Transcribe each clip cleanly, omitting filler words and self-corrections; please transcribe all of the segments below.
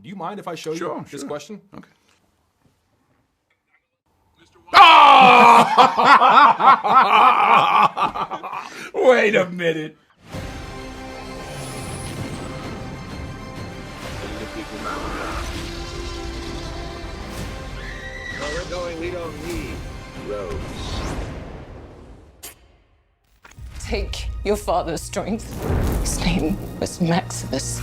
Do you mind if I show you this question? Okay. Wait a minute. Where we're going, we don't need roads. Take your father's strength. His name was Maximus,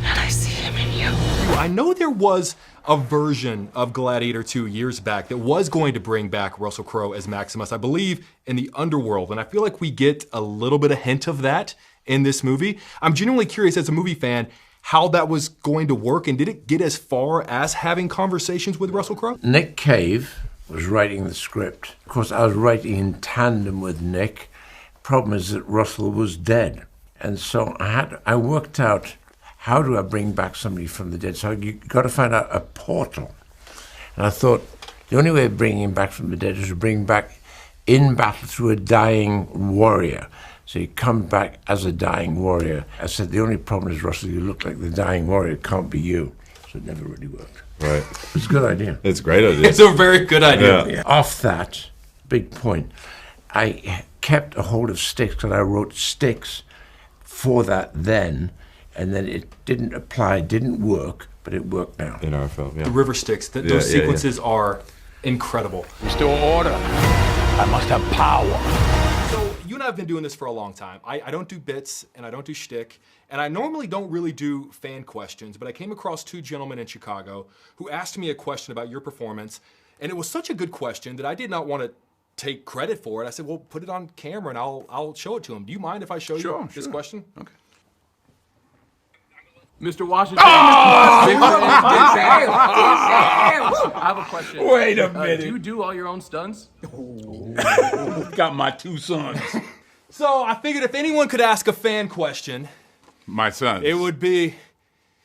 and I see him in you. I know there was a version of Gladiator 2 years back that was going to bring back Russell Crowe as Maximus, I believe, in the underworld, and I feel like we get a little bit of hint of that in this movie. I'm genuinely curious as a movie fan how that was going to work, and did it get as far as having conversations with Russell Crowe? Nick Cave was writing the script. Of course, I was writing in tandem with Nick. Problem is that Russell was dead, and so I worked out, how do I bring back somebody from the dead? So you got to find out a portal. And I thought the only way of bringing him back from the dead is to bring back in battle through a dying warrior. So you come back as a dying warrior. I said, the only problem is, Russell, you look like the dying warrior. It can't be you. So it never really worked. Right. It's a good idea. It's a great idea. It's a very good idea. Yeah. Off that, big point, I kept a hold of sticks because I wrote sticks for that then, and then it didn't apply, didn't work, but it worked now. In our film, yeah. The river sticks, those sequences are incredible. Restore order. I must have power. So you and I have been doing this for a long time. I don't do bits and I don't do shtick, and I normally don't really do fan questions, but I came across two gentlemen in Chicago who asked me a question about your performance, and it was such a good question that I did not want to take credit for it. I said, well, put it on camera and I'll show it to him. Do you mind if I show you this question? Okay. Mr. Washington. I have a question. Wait a minute. Do you do all your own stunts? Got my two sons. So I figured if anyone could ask a fan question, My sons. it would be,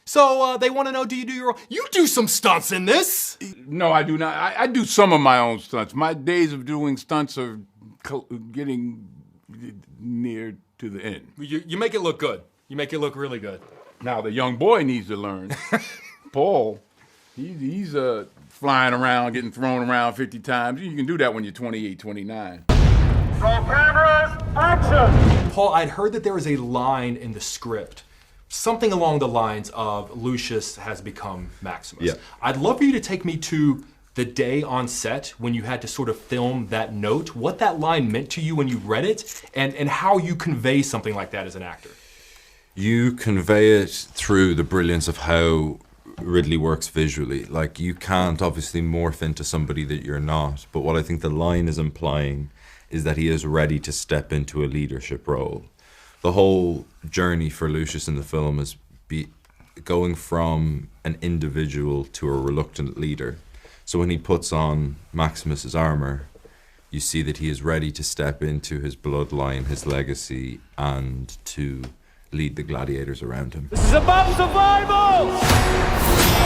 so they want to know, do you do your own? You do some stunts in this. No, I do not. I do some of my own stunts. My days of doing stunts are getting near to the end. You make it look good. You make it look really good. Now the young boy needs to learn. Paul, he's flying around, getting thrown around 50 times. You can do that when you're 28, 29. Roll cameras, action! Paul, I'd heard that there was a line in the script, something along the lines of Lucius has become Maximus. Yeah. I'd love for you to take me to the day on set when you had to sort of film that note, what that line meant to you when you read it, and how you convey something like that as an actor. You convey it through the brilliance of how Ridley works visually. Like, you can't obviously morph into somebody that you're not, but what I think the line is implying is that he is ready to step into a leadership role. The whole journey for Lucius in the film is going from an individual to a reluctant leader. So when he puts on Maximus's armor, you see that he is ready to step into his bloodline, his legacy, and to lead the gladiators around him. This is about survival!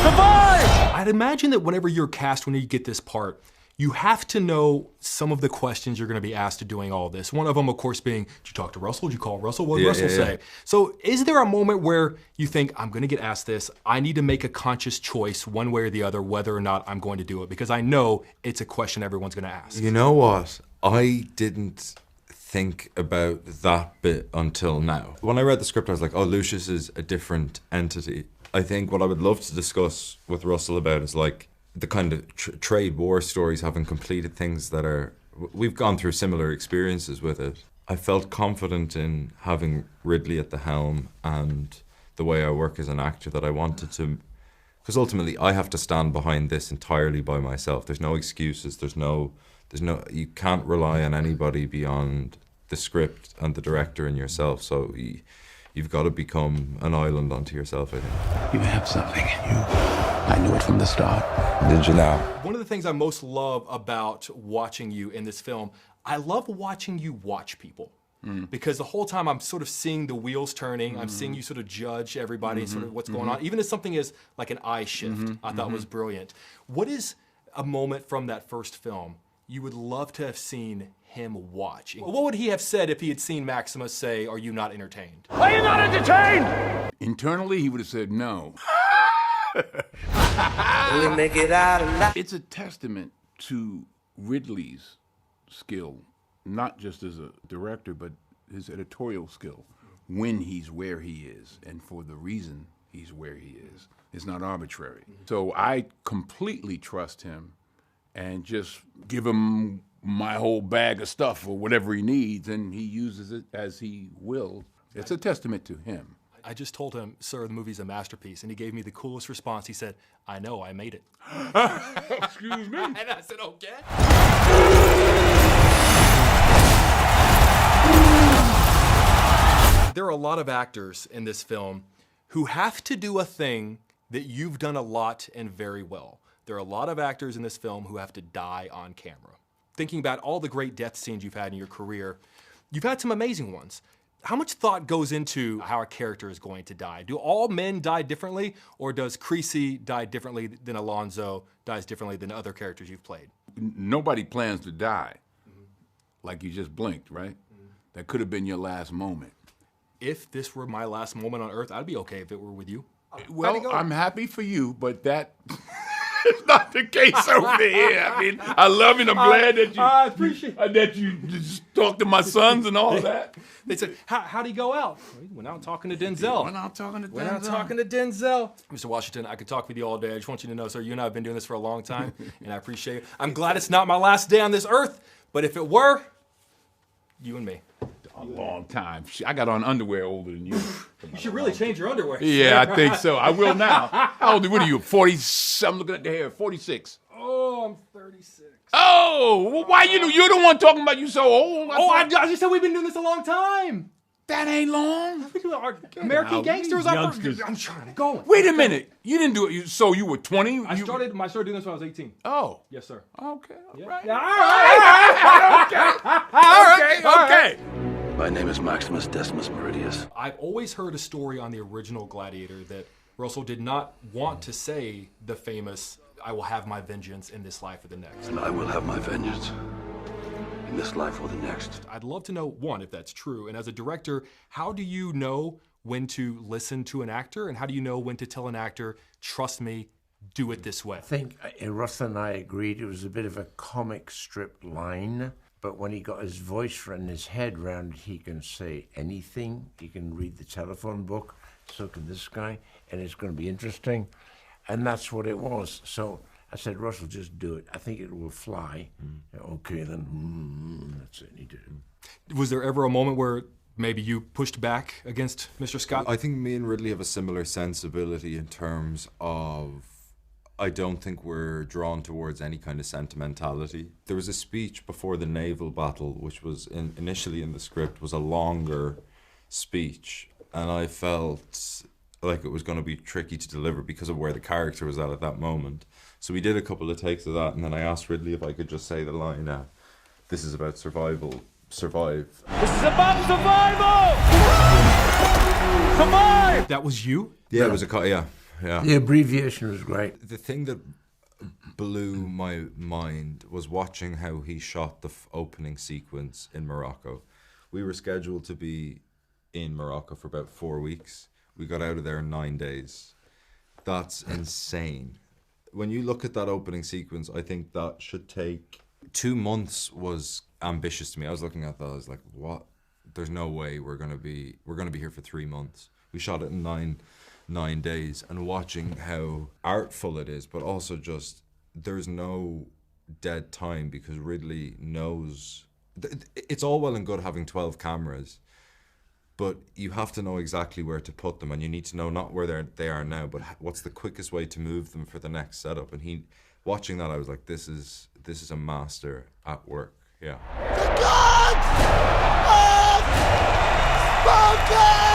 Survive! I'd imagine that whenever you're cast, when you get this part, you have to know some of the questions you're going to be asked to doing all this. One of them, of course, being, did you talk to Russell? Did you call Russell? What did Russell say? So is there a moment where you think, I'm going to get asked this, I need to make a conscious choice one way or the other whether or not I'm going to do it? Because I know it's a question everyone's going to ask. You know what? I didn't think about that bit until now. When I read the script, I was like, oh, Lucius is a different entity. I think what I would love to discuss with Russell about is like the kind of trade war stories, having completed things that are, we've gone through similar experiences with it. I felt confident in having Ridley at the helm and the way I work as an actor that I wanted to, because ultimately I have to stand behind this entirely by myself. There's no excuses, you can't rely on anybody beyond the script and the director and yourself. So you've got to become an island unto yourself, I think. You have something in you. I knew it from the start. Did you now? One of the things I most love about watching you in this film, I love watching you watch people. Because the whole time I'm sort of seeing the wheels turning, I'm seeing you sort of judge everybody, sort of what's going on. Even as something as like an eye shift, I thought was brilliant. What is a moment from that first film you would love to have seen him watch? What would he have said if he had seen Maximus say, are you not entertained? Are you not entertained? Internally, he would have said no. We make it out alive. It's a testament to Ridley's skill, not just as a director, but his editorial skill, when he's where he is and for the reason he's where he is. It's not arbitrary. So I completely trust him and just give him my whole bag of stuff or whatever he needs, and he uses it as he will. It's a testament to him. I just told him, sir, the movie's a masterpiece, and he gave me the coolest response. He said, I know, I made it. Excuse me. And I said, okay. There are a lot of actors in this film who have to do a thing that you've done a lot and very well. There are a lot of actors in this film who have to die on camera. Thinking about all the great death scenes you've had in your career, you've had some amazing ones. How much thought goes into how a character is going to die? Do all men die differently, or does Creasy die differently than Alonzo dies differently than other characters you've played? Nobody plans to die. Like you just blinked, right? That could have been your last moment. If this were my last moment on Earth, I'd be okay if it were with you. Well, I'm happy for you, but that is not the case over here. I mean, I love you, and I'm glad that you I appreciate that you just talked to my sons and all that. They said, how'd he go out? Well, he went out talking to Denzel. Went out talking to Went out talking to Denzel. Mr. Washington, I could talk with you all day. I just want you to know, sir, you and I have been doing this for a long time, and I appreciate it. I'm glad it's not my last day on this earth, but if it were, you and me. A long time. I got on underwear older than you. You should really change your underwear. Yeah, I think so. I will now. How old are you? 40? I'm looking at the hair. 46. Oh, I'm 36. Oh, well, why you're the one talking about you so old? I just said we've been doing this a long time. That ain't long. American Now, Gangsters. youngsters. I'm trying to go. Wait a minute. You didn't do it. So you were 20? I started doing this when I was 18. Oh. Yes, sir. Okay. All right. Okay. My name is Maximus Decimus Meridius. I've always heard a story on the original Gladiator that Russell did not want to say the famous, I will have my vengeance in this life or the next. And I will have my vengeance in this life or the next. I'd love to know, one, if that's true, and as a director, how do you know when to listen to an actor, and how do you know when to tell an actor, trust me, do it this way? I think Russell and I agreed it was a bit of a comic strip line, but when he got his voice and his head round it, he can say anything. He can read the telephone book, so can this guy, and it's going to be interesting. And that's what it was. So I said, Russell, just do it. I think it will fly. Okay, then, that's it. He did it. Was there ever a moment where maybe you pushed back against Mr. Scott? I think me and Ridley have a similar sensibility in terms of I don't think we're drawn towards any kind of sentimentality. There was a speech before the naval battle, which was initially in the script, was a longer speech, and I felt like it was going to be tricky to deliver because of where the character was at that moment. So we did a couple of takes of that, and then I asked Ridley if I could just say the line, this is about survival, survive. This is about survival! Survive! That was you? Yeah, it was yeah. The abbreviation was great. The thing that blew my mind was watching how he shot the opening sequence in Morocco. We were scheduled to be in Morocco for about 4 weeks. We got out of there in 9 days. That's insane. When you look at that opening sequence, I think that should take 2 months. Was ambitious to me. I was looking at that, I was like, what? There's no way we're gonna be here for 3 months. We shot it in nine days, and watching how artful it is, but also just there's no dead time because Ridley knows it's all well and good having 12 cameras, but you have to know exactly where to put them, and you need to know not where they are now, but what's the quickest way to move them for the next setup. And watching that, I was like, this is a master at work. Yeah. The gods have spoken!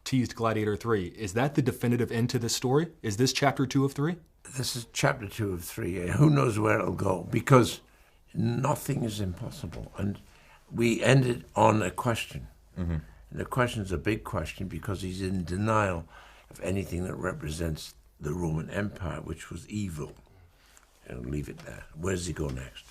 Teased Gladiator 3. Is that the definitive end to this story? Is this chapter 2 of 3? This is chapter 2 of 3. Who knows where it'll go? Because nothing is impossible. And we ended on a question. Mm-hmm. And the question's a big question because he's in denial of anything that represents the Roman Empire, which was evil. And I'll leave it there. Where does he go next?